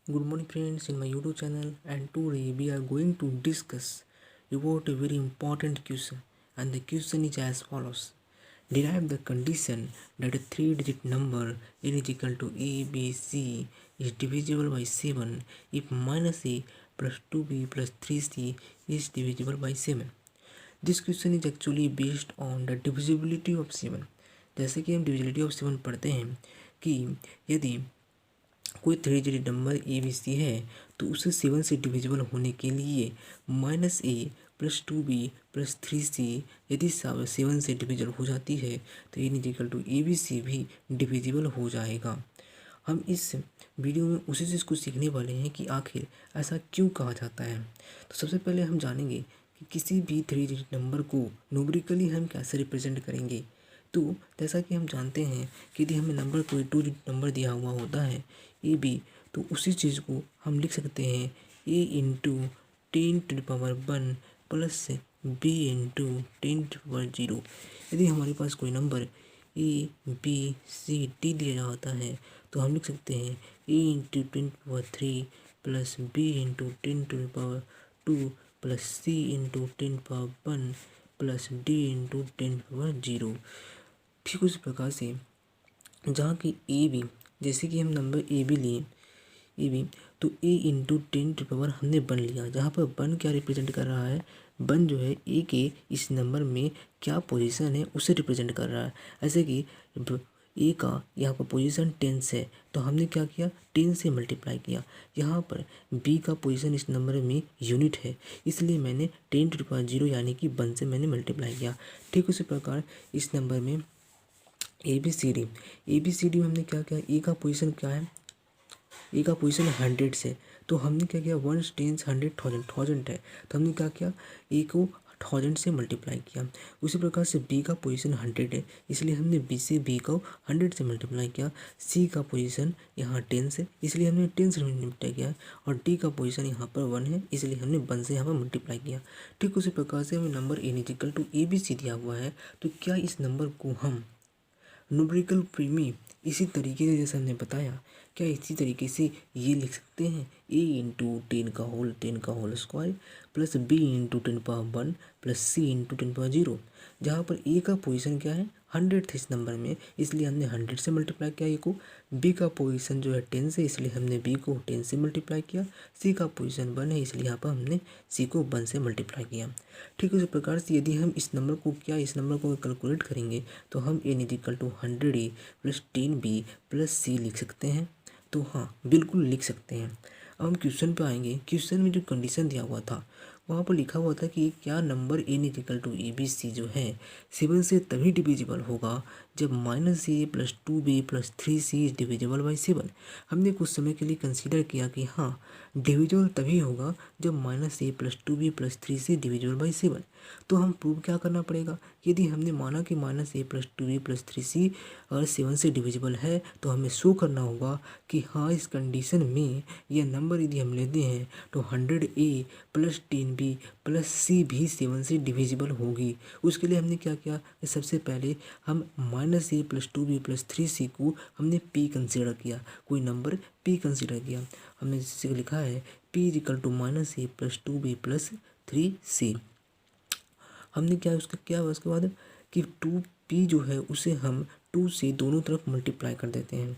Good morning friends in my YouTube channel, and today we are going to discuss about a very important question, and the question is as follows. Derive the condition that a 3-digit number n is equal to a, b, c is divisible by 7 if minus a plus 2b plus 3c is divisible by 7. This question is actually based on the divisibility of 7. जैसे कि हम divisibility of 7 पढ़ते हैं कि यदि कोई 3-digit number A B C है तो उसे 7 से डिविजिबल होने के लिए minus a plus 2b plus 3c यदि 7 से डिविजिबल हो जाती है तो A equal to A B C भी डिविजिबल हो जाएगा। हम इस वीडियो में उसी चीज़ को सीखने वाले हैं कि आखिर ऐसा क्यों कहा जाता है। तो सबसे पहले हम जानेंगे कि किसी भी 3-digit नंबर को न्यूमेरिकली हम कैसे रिप्रेजेंट करेंगे। तो जैसा कि हम जानते हैं कि यदि हमें नंबर कोई 2-digit नंबर दिया हुआ होता है ए बी, तो उसी चीज़ को हम लिख सकते हैं A into 10⁻1 plus B into 10⁻0। यदि हमारे पास कोई number A B C D दिया होता है तो हम लिख सकते हैं A into 10⁻3 plus B into 10⁻2 plus C into 10⁻1 plus D into 10⁻0। ठीक उसी प्रकार से जहाँ की ए बी, जैसे कि हम नंबर ए बी लिए ए बी, तो ए इंटू 10⁻1 हमने 1 लिया, जहाँ पर 1 क्या रिप्रेजेंट कर रहा है, 1 जो है ए के इस नंबर में क्या पोजीशन है उसे रिप्रेजेंट कर रहा है। ऐसे कि ए का यहाँ पर पोजीशन 10 है तो हमने क्या किया 10 से मल्टीप्लाई किया। यहाँ पर बी का पोजीशन इस नंबर में यूनिट है, इसलिए मैंने 10⁻0 यानी कि 1 से मैंने मल्टीप्लाई किया। ठीक उसी प्रकार इस नंबर में ए बी सी डी में हमने क्या किया, ए का पोजीशन क्या है, ए का पोजीशन 100 से, तो हमने क्या किया 1 10 100 1000 है तो हमने क्या किया ए को 1000 से मल्टीप्लाई किया। उसी प्रकार से बी का पोजीशन 100 है, इसलिए हमने बी से बी को 100 से मल्टीप्लाई किया। सी का पोजीशन यहाँ 10 से, इसलिए हमने 10 से मल्टीप्लाई किया, और डी का पोजीशन यहाँ पर 1 है, इसलिए हमने 1 से यहाँ पर मल्टीप्लाई किया। ठीक उसी प्रकार से हमें number n is equal to A B c दिया हुआ है, तो क्या इस नंबर को हम न्यूमेरिकल प्रीमी इसी तरीके से जैसे हमने बताया, क्या इसी तरीके से ये लिख सकते हैं ए इंटू 10 का whole square plus B into 10⁻1 plus C into 10⁻0, जहाँ पर ए का पोजीशन क्या है 100 थे इस नंबर में, इसलिए हमने 100 से मल्टीप्लाई किया ए को। बी का पोजीशन जो है 10 से, इसलिए हमने बी को 10 से मल्टीप्लाई किया। सी का पोजीशन 1 है, इसलिए यहाँ पर हमने सी को 1 से मल्टीप्लाई किया। ठीक उसी प्रकार से यदि हम इस नंबर को कैलकुलेट करेंगे तो हम N is equal to 100 plus 10b plus C लिख सकते हैं। तो हाँ, बिल्कुल लिख सकते हैं। अब हम क्वेश्चन पे आएंगे। क्वेश्चन में जो कंडीशन दिया हुआ था वहाँ पर लिखा हुआ था कि क्या number n is equal to A B c जो है 7 से तभी डिविजिबल होगा जब minus a plus 2b plus 3c is divisible by 7। हमने कुछ समय के लिए कंसीडर किया कि हाँ, डिविजिबल तभी होगा जब minus a plus 2b plus 3c divisible by 7। तो हम प्रूव क्या करना पड़ेगा, यदि हमने माना कि minus a plus 2b plus 3c अगर 7 से डिविजिबल है तो हमें शो करना होगा कि हाँ, इस कंडीशन में यह नंबर यदि हम लेते हैं तो 100a प्लस 10b प्लस सी भी 7 से डिविजिबल होगी। उसके लिए हमने क्या किया कि सबसे पहले हम minus a plus 2b plus 3c को हमने p कंसिडर किया, कोई नंबर p कंसिडर किया। हमने जिससे लिखा है p is equal to minus a plus 2b plus 3c। हमने क्या उसका क्या हुआ उसके बाद कि 2p जो है उसे हम 2 से दोनों तरफ मल्टीप्लाई कर देते हैं।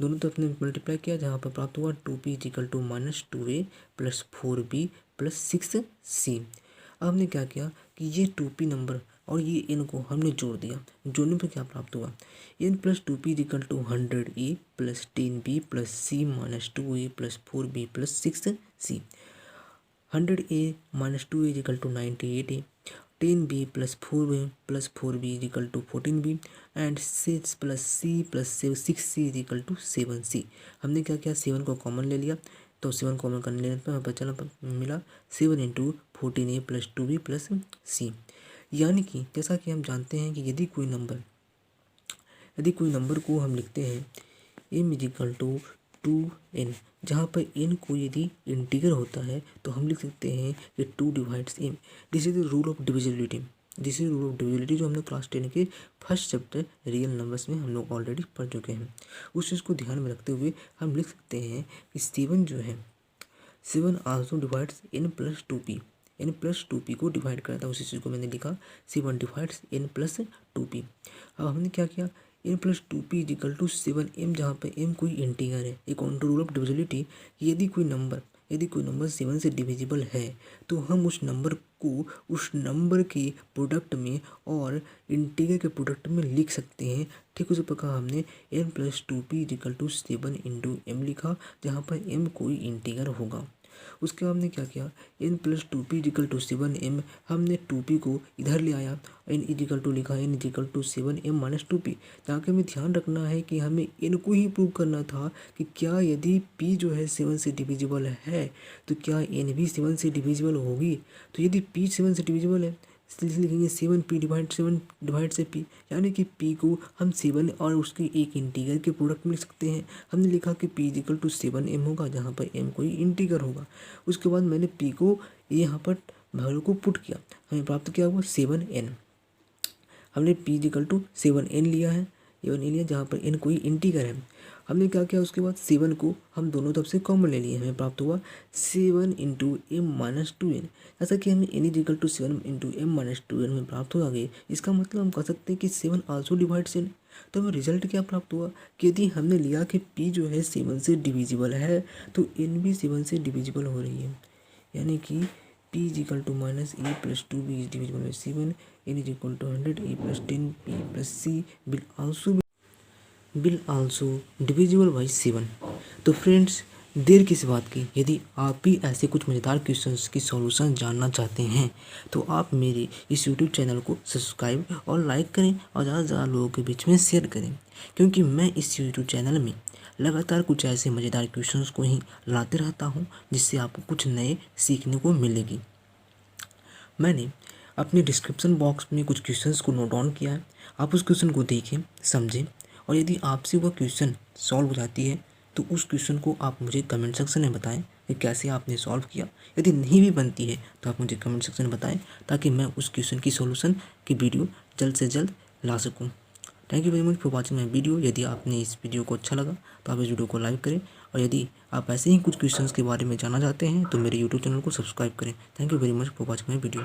दोनों तरफ ने मल्टीप्लाई किया, जहाँ पर प्राप्त हुआ 2p is equal to minus 2a plus 4b plus 6c। अब हमने क्या किया कि ये 2p नंबर और ये n को हमने जोड़ दिया। जोड़ने पर क्या प्राप्त हुआ, n plus 2p is equal to 100a plus 10b plus c minus 2a plus 4b plus 6c। 100a minus 2a is equal to 98a, 10b plus 4b is equal to 14b and 6 plus c plus 6c is equal to 7c। हमने क्या किया 7 को common ले लिया, तो 7 common करने लेने पर हमें चला मिला 7 into 14a plus 2b plus c। यानी कि जैसा कि हम जानते हैं कि यदि कोई नंबर को हम लिखते हैं m is equal to 2n, जहाँ पर n को यदि इंटीगर होता है तो हम लिख सकते हैं कि 2 divides m। This is the rule of divisibility. This is rule of divisibility, जो हमने क्लास 10 के फर्स्ट चैप्टर रियल नंबर्स में हम लोग ऑलरेडी पढ़ चुके हैं। उस चीज़ को ध्यान में रखते हुए हम लिख सकते हैं कि 7 जो है 7 आल्सो डिवाइड्स n+2p, n+2p को डिवाइड करता है। उसी चीज़ को मैंने लिखा 7 डिवाइड्स n+2p। अब हमने क्या किया, n+2p इजिकल टू 7m, जहाँ पे m कोई इंटीगर है। एक ऑन रूल ऑफ डिविजिबिलिटी, यदि कोई नंबर 7 से डिविजिबल है तो हम उस नंबर को उस नंबर के प्रोडक्ट में और इंटीगर के प्रोडक्ट में लिख सकते हैं। ठीक उसी प्रकार हमने n+2p is equal to 7 into m लिखा, जहाँ पर m कोई इंटीगर होगा। उसके बाद हमने क्या किया, n+2p इजिकल टू 7m, हमने 2p को इधर ले आया, n इजिकल टू लिखा n इजिकल टू 7m-2p। जहाँ के हमें ध्यान रखना है कि हमें n को ही प्रूव करना था कि क्या यदि p जो है 7 से डिविजिबल है तो क्या n भी 7 से डिविजिबल होगी। तो यदि p 7 से डिविजिबल है इसलिए लिखेंगे 7p डिवाइड 7 डिवाइड से p, यानी कि p को हम 7 और उसके एक इंटीगर के प्रोडक्ट में लिख सकते हैं। हमने लिखा कि p इजिकल टू 7m होगा, जहाँ पर m कोई इंटीगर होगा। उसके बाद मैंने p को यहाँ पर वैल्यू को पुट किया, हमें प्राप्त किया हुआ 7n। हमने p इजिकल टू 7n लिया है, जहाँ पर n कोई इंटीगर है। हमने क्या किया, उसके बाद 7 को हम दोनों तरफ से कॉमन ले लिए, हमें प्राप्त हुआ 7 इंटू m-2n। ऐसा कि हमें n is equal to 7 into m-2n में प्राप्त हो गई। इसका मतलब हम कह सकते हैं कि 7 आल्सो डिवाइड्स n। तो हमें रिजल्ट क्या प्राप्त हुआ कि यदि हमने लिया कि p जो है 7 से डिविजिबल है तो n भी 7 से डिविजिबल हो रही है, यानी कि p is equal to -a+2b is divisible by 7, n is equal to 100, a+10p+c will also divisible by 7। तो फ्रेंड्स, देर किस बात की, यदि आप भी ऐसे कुछ मज़ेदार क्वेश्चंस की सॉल्यूशन जानना चाहते हैं तो आप मेरे इस यूट्यूब चैनल को सब्सक्राइब और लाइक करें और ज़्यादा से ज़्यादा लोगों के बीच में शेयर करें, क्योंकि मैं इस यूट्यूब चैनल में लगातार कुछ ऐसे मज़ेदार क्वेश्चंस को ही लाते रहता हूं जिससे आपको कुछ नए सीखने को मिलेगी। मैंने अपने डिस्क्रिप्शन बॉक्स में कुछ क्वेश्चंस को नोट डाउन किया है, आप उस क्वेश्चन को देखें, समझें, और यदि आपसे वह क्वेश्चन सॉल्व हो जाती है तो उस क्वेश्चन को आप मुझे कमेंट सेक्शन में बताएं कि कैसे आपने सॉल्व किया। यदि नहीं भी बनती है तो आप मुझे कमेंट सेक्शन में बताएं, ताकि मैं उस क्वेश्चन की सॉल्यूशन की वीडियो जल्द से जल्द ला सकूं। Thank you very much for watching my video. यदि आपने इस वीडियो को अच्छा लगा तो आप इस वीडियो को लाइक करें, और यदि आप ऐसे ही कुछ क्वेश्चंस के बारे में जानना चाहते हैं तो मेरे यूट्यूब चैनल को सब्सक्राइब करें। Thank you very much for watching my video.